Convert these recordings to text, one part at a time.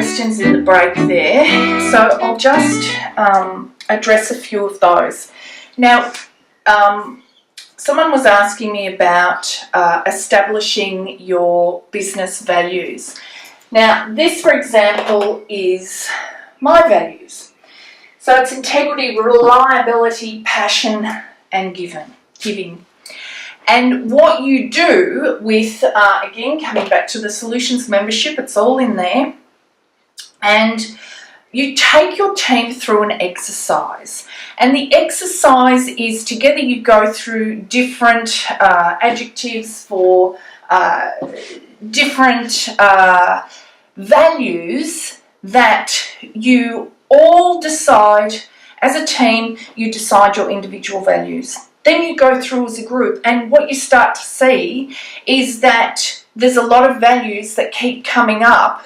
questions in the break there, so I'll just address a few of those. Now, someone was asking me about establishing your business values. Now, this, for example, is my values. So it's integrity, reliability, passion, and giving. And what you do with, again, coming back to the Solutions membership, it's all in there. And you take your team through an exercise. And the exercise is together you go through different adjectives for different values that you all decide as a team. You decide your individual values. Then you go through as a group, and what you start to see is that there's a lot of values that keep coming up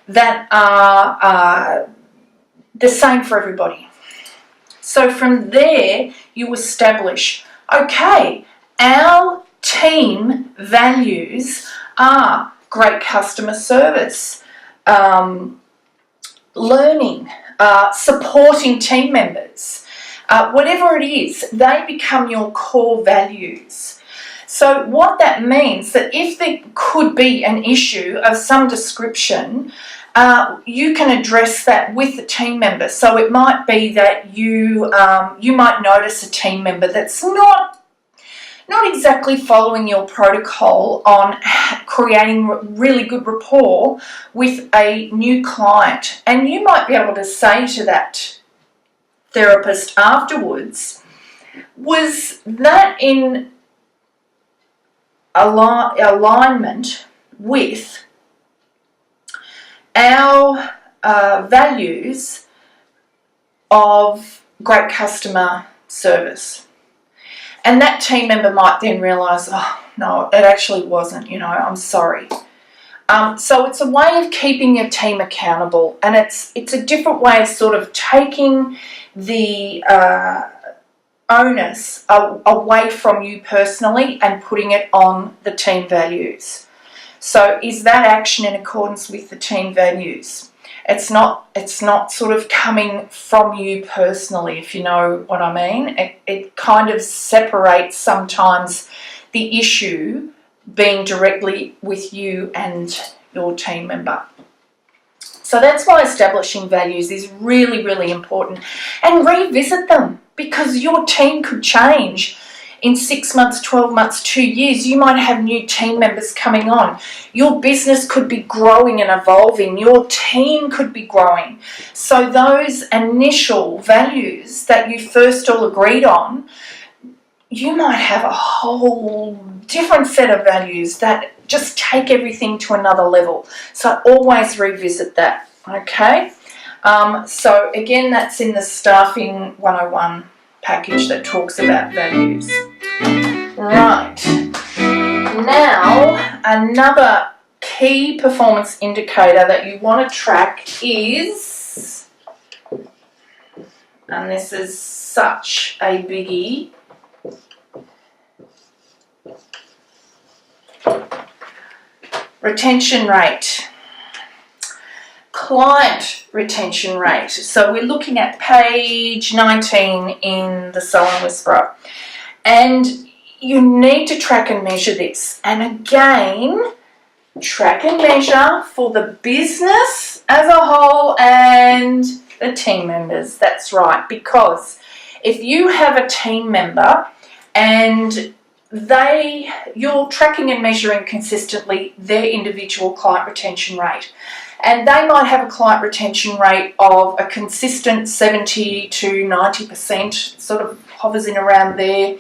that are the same for everybody. So from there, you establish, okay, our team values are great customer service, learning, supporting team members, whatever it is, they become your core values. So what that means that if there could be an issue of some description, you can address that with the team member. So it might be that you might notice a team member that's not exactly following your protocol on creating really good rapport with a new client. And you might be able to say to that therapist afterwards, was that in alignment with our values of great customer service? And that team member might then realise, oh, no, it actually wasn't, I'm sorry. So it's a way of keeping your team accountable, and it's a different way of sort of taking the onus away from you personally and putting it on the team values. So is that action in accordance with the team values? It's not sort of coming from you personally, if you know what I mean. It kind of separates sometimes the issue being directly with you and your team member. So that's why establishing values is really, really important. And revisit them, because your team could change in 6 months, 12 months, 2 years. You might have new team members coming on. Your business could be growing and evolving. Your team could be growing. So those initial values that you first all agreed on, you might have a whole different set of values that just take everything to another level. So always revisit that, okay? So again, that's in the Staffing 101 package that talks about values. Right. Now, another key performance indicator that you want to track is, and this is such a biggie, retention rate. Client retention rate. So we're looking at page 19 in the Salon Whisperer. And you need to track and measure this. And again, track and measure for the business as a whole and the team members. That's right. Because if you have a team member and you're tracking and measuring consistently their individual client retention rate. And they might have a client retention rate of a consistent 70 to 90%, sort of hovers in around there.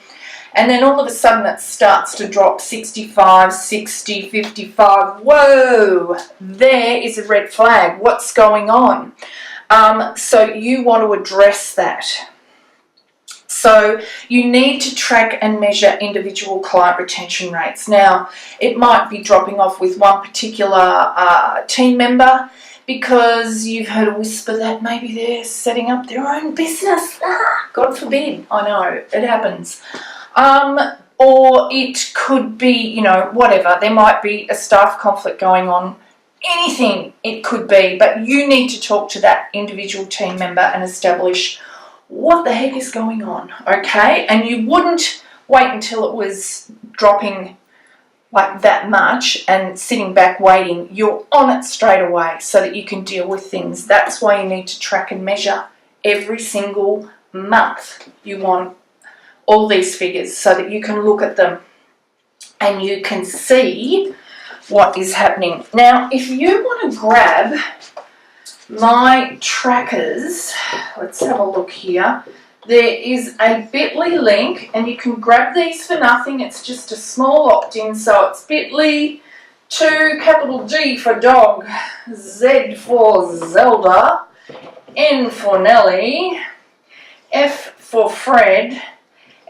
And then all of a sudden it starts to drop 65, 60, 55. Whoa, there is a red flag. What's going on? So you want to address that. So you need to track and measure individual client retention rates. Now, it might be dropping off with one particular team member because you've heard a whisper that maybe they're setting up their own business. God forbid. I know, it happens. Or it could be, whatever. There might be a staff conflict going on anything it could be, but you need to talk to that individual team member and establish what the heck is going on, okay? And you wouldn't wait until it was dropping like that much and sitting back waiting. You're on it straight away so that you can deal with things. That's why you need to track and measure every single month. You want all these figures so that you can look at them and you can see what is happening. Now, if you want to grab my trackers, let's have a look here. There is a bit.ly link and you can grab these for nothing. It's just a small opt-in, so it's bit.ly to capital D for dog, Z for Zelda, N for Nelly, F for Fred,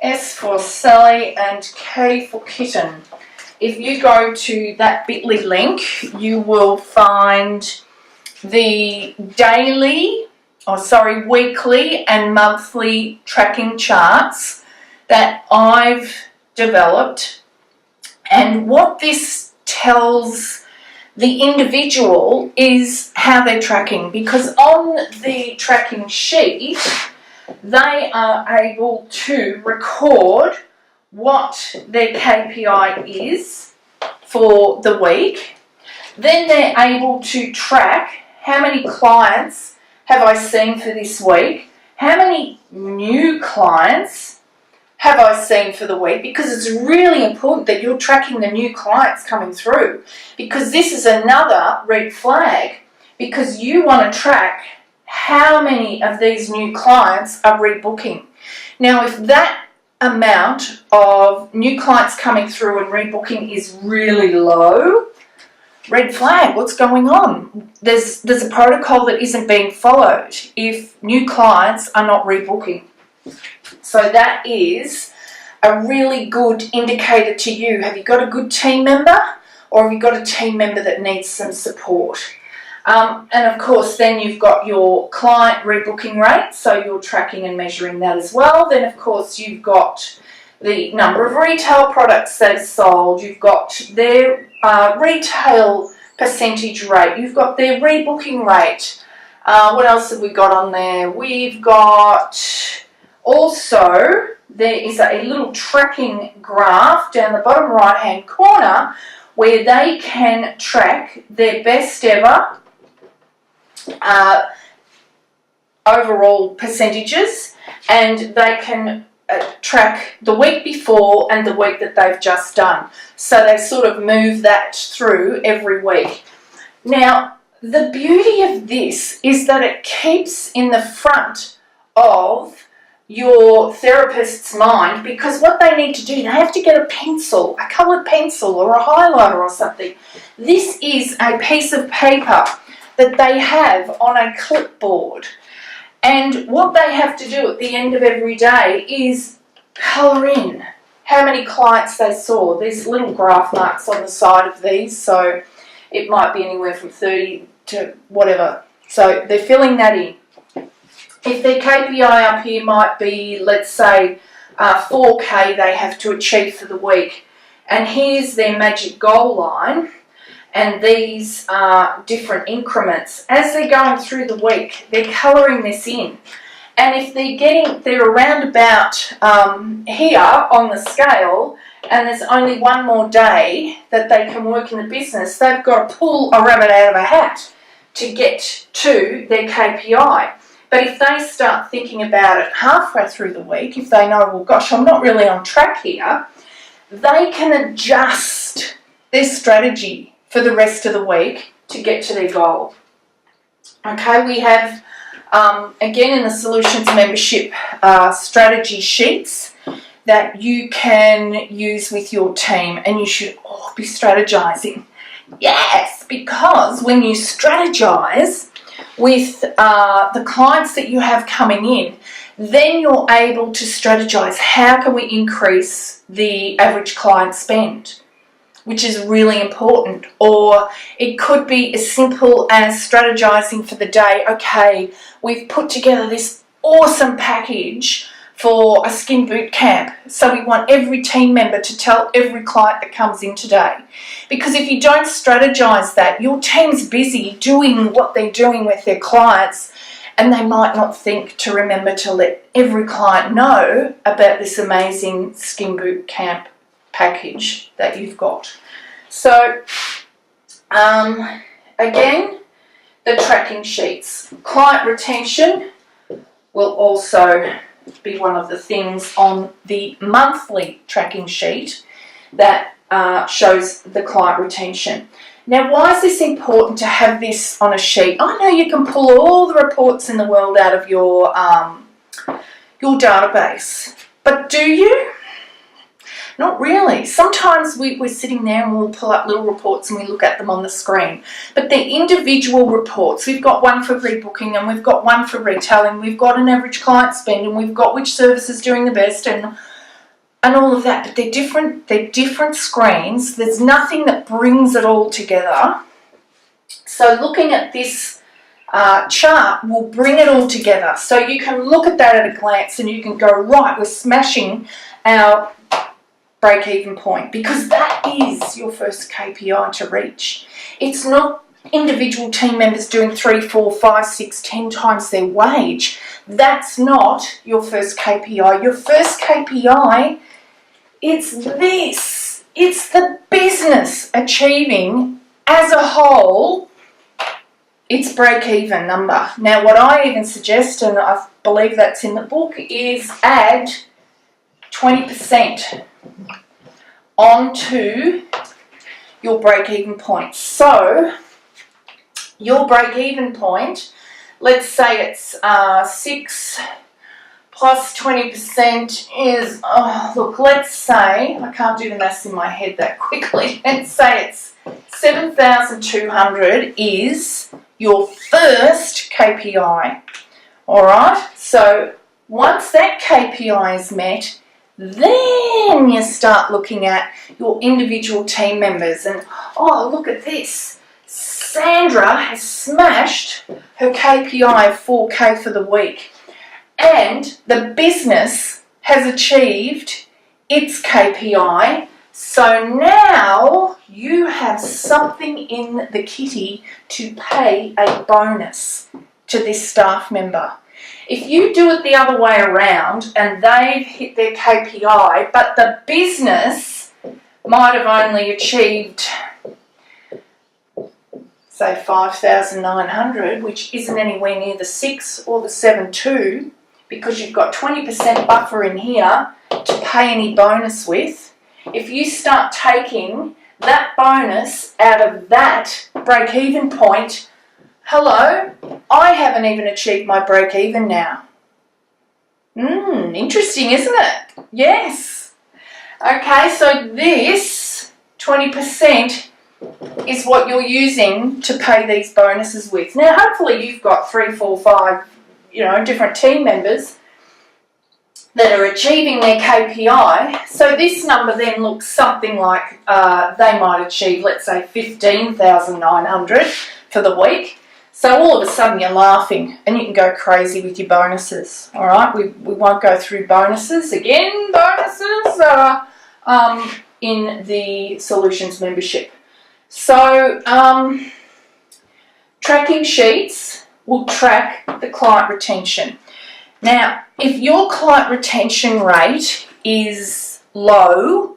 S for Sally, and K for kitten. If you go to that bit.ly link, you will find the weekly and monthly tracking charts that I've developed. And what this tells the individual is how they're tracking, because on the tracking sheet, they are able to record what their KPI is for the week. Then they're able to track how many clients have I seen for this week, how many new clients have I seen for the week, because it's really important that you're tracking the new clients coming through, because this is another red flag, because you want to track how many of these new clients are rebooking. Now, if that amount of new clients coming through and rebooking is really low, red flag, what's going on? There's a protocol that isn't being followed if new clients are not rebooking. So that is a really good indicator to you. Have you got a good team member, or have you got a team member that needs some support? And of course, then you've got your client rebooking rate, so you're tracking and measuring that as well. Then, of course, you've got the number of retail products they've sold. You've got their retail percentage rate. You've got their rebooking rate. What else have we got on there? We've got also, there is a little tracking graph down the bottom right-hand corner where they can track their best ever overall percentages, and they can track the week before and the week that they've just done. So they sort of move that through every week. Now, the beauty of this is that it keeps in the front of your therapist's mind, because what they need to do, they have to get a pencil, a coloured pencil or a highlighter or something. This is a piece of paper that they have on a clipboard. And what they have to do at the end of every day is colour in how many clients they saw. There's little graph marks on the side of these, so it might be anywhere from 30 to whatever. So they're filling that in. If their KPI up here might be, let's say, 4K they have to achieve for the week. And here's their magic goal line. And these are different increments. As they're going through the week, they're colouring this in. And if they're around about here on the scale, and there's only one more day that they can work in the business, they've got to pull a rabbit out of a hat to get to their KPI. But if they start thinking about it halfway through the week, if they know, well, gosh, I'm not really on track here, they can adjust their strategy for the rest of the week to get to their goal. Okay, we have, again, in the Solutions membership, strategy sheets that you can use with your team, and you should all be strategizing. Yes, because when you strategize with the clients that you have coming in, then you're able to strategize how can we increase the average client spend, which is really important. Or it could be as simple as strategizing for the day. Okay, we've put together this awesome package for a skin boot camp. So we want every team member to tell every client that comes in today. Because if you don't strategize that, your team's busy doing what they're doing with their clients, and they might not think to remember to let every client know about this amazing skin boot camp package that you've got. So, again, the tracking sheets. Client retention will also be one of the things on the monthly tracking sheet that shows the client retention. Now, why is this important to have this on a sheet? I know you can pull all the reports in the world out of your database, but do you? Not really. Sometimes we're sitting there and we'll pull up little reports and we look at them on the screen. But they're individual reports. We've got one for rebooking and we've got one for retailing. We've got an average client spend and we've got which service is doing the best and all of that. But they're different screens. There's nothing that brings it all together. So looking at this chart will bring it all together. So you can look at that at a glance and you can go, right, we're smashing our break-even point, because that is your first KPI to reach. It's not individual team members doing 3, 4, 5, 6, 10 times their wage. That's not your first KPI. Your first KPI, it's this. It's the business achieving as a whole its break-even number. Now, what I even suggest, and I believe that's in the book, is add 20% onto your break-even point. So your break-even point, let's say it's 6 plus 20% is, look, let's say, I can't do the maths in my head that quickly, let's say it's 7,200 is your first KPI. Alright, so once that KPI is met, then you start looking at your individual team members and, oh, look at this. Sandra has smashed her KPI of 4K for the week, and the business has achieved its KPI. So now you have something in the kitty to pay a bonus to this staff member. If you do it the other way around and they've hit their KPI, but the business might have only achieved, say, 5,900, which isn't anywhere near the 6 or the 7.2, because you've got 20% buffer in here to pay any bonus with. If you start taking that bonus out of that break-even point, hello, I haven't even achieved my break-even now. Interesting, isn't it? Yes. Okay, so this 20% is what you're using to pay these bonuses with. Now, hopefully you've got 3, 4, 5, different team members that are achieving their KPI. So this number then looks something like they might achieve, let's say, 15,900 for the week. So all of a sudden you're laughing and you can go crazy with your bonuses. All right, we won't go through bonuses again. Bonuses are in the Solutions membership. So tracking sheets will track the client retention. Now, if your client retention rate is low,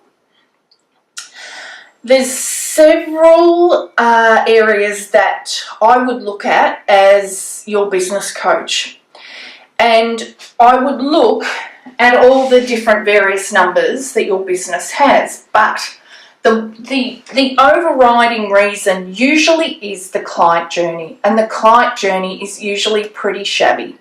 there's several areas that I would look at as your business coach. And I would look at all the different various numbers that your business has. But the overriding reason usually is the client journey. And the client journey is usually pretty shabby.